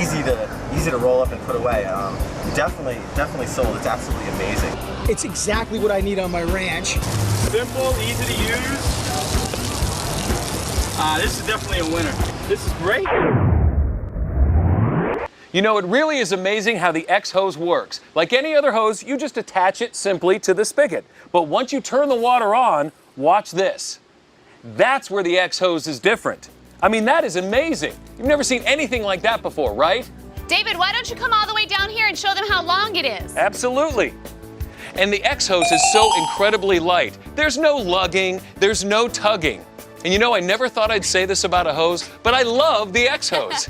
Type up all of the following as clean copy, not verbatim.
easy to roll up and put away. Definitely sold. It's absolutely amazing. It's exactly what I need on my ranch. Simple, easy to use. This is definitely a winner. This is great. You know, it really is amazing how the xhose works. Like any other hose, you just attach it simply to the spigot. But once you turn the water on, watch this. That's where the xhose is different. I mean, that is amazing. You've never seen anything like that before, right? David, why don't you come all the way down here and show them how long it is? Absolutely. And the xhose is so incredibly light. There's no lugging, there's no tugging. And you know, I never thought I'd say this about a hose, but I love the xhose.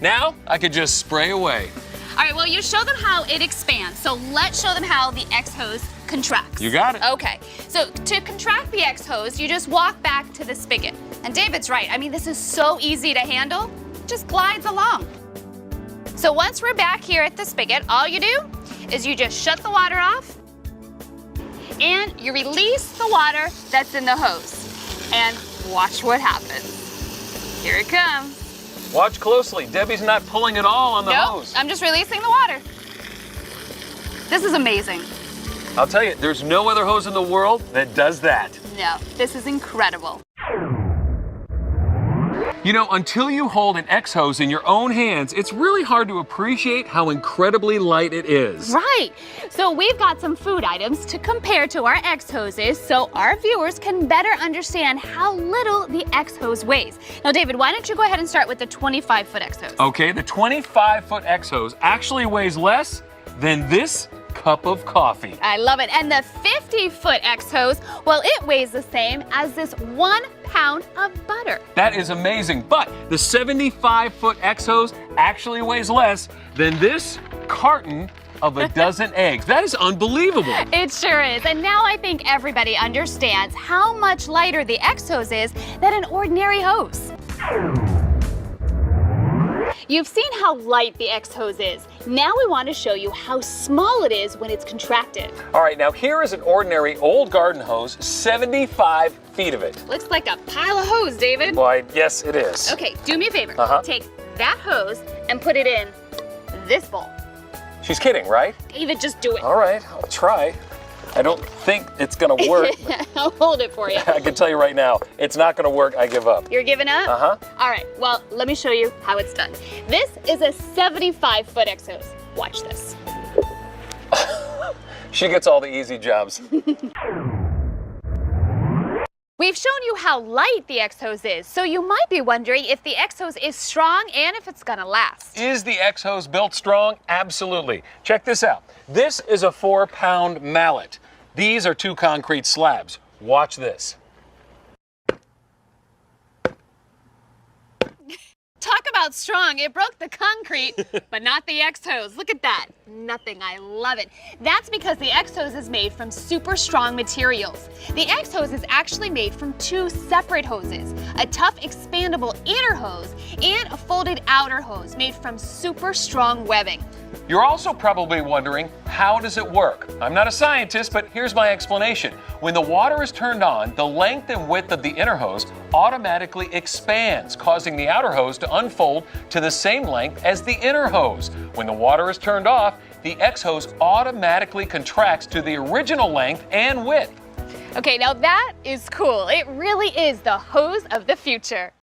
Now, I could just spray away. All right, well, you show them how it expands. So let's show them how the xhose contracts. You got it. Okay, so to contract the xhose, you just walk back to the spigot. And David's right. I mean, this is so easy to handle. It just glides along. So once we're back here at the spigot, all you do is you just shut the water off and you release the water that's in the hose. And watch what happens. Here it comes. Watch closely. Debbie's not pulling at all on the hose. I'm just releasing the water. This is amazing. I'll tell you, there's no other hose in the world that does that. No, this is incredible. You know, until you hold an xhose in your own hands, it's really hard to appreciate how incredibly light it is. Right. So we've got some food items to compare to our xhoses so our viewers can better understand how little the xhose weighs. Now, David, why don't you go ahead and start with the 25-foot xhose? Okay, the 25-foot xhose actually weighs less than this cup of coffee. I love it. And the 50-foot xhose, well, it weighs the same as this 1 pound of butter. That is amazing. But the 75-foot xhose actually weighs less than this carton of a dozen eggs. That is unbelievable. It sure is. And now I think everybody understands how much lighter the xhose is than an ordinary hose. You've seen how light the xhose is. Now we want to show you how small it is when it's contracted. All right, now here is an ordinary old garden hose, 75 feet of it. Looks like a pile of hose, David. Why, yes, it is. Okay, do me a favor. Take that hose and put it in this bowl. She's kidding, right? David, just do it. All right, I'll try. I don't think it's gonna work. I'll hold it for you. I can tell you right now, it's not gonna work. I give up. You're giving up? All right, well, let me show you how it's done. This is a 75-foot xhose. Watch this. She gets all the easy jobs. We've shown you how light the xhose is, so you might be wondering if the xhose is strong and if it's gonna last. Is the xhose built strong? Absolutely. Check this out. This is a 4-pound mallet. These are 2 concrete slabs. Watch this. Talk about strong. It broke the concrete, but not the xhose. Look at that. Nothing. I love it. That's because the xhose is made from super strong materials. The xhose is actually made from 2 separate hoses, a tough expandable inner hose and a folded outer hose made from super strong webbing. You're also probably wondering, how does it work? I'm not a scientist, but here's my explanation. When the water is turned on, the length and width of the inner hose automatically expands, causing the outer hose to unfold to the same length as the inner hose. When the water is turned off, the xhose automatically contracts to the original length and width. Okay, now that is cool. It really is the hose of the future.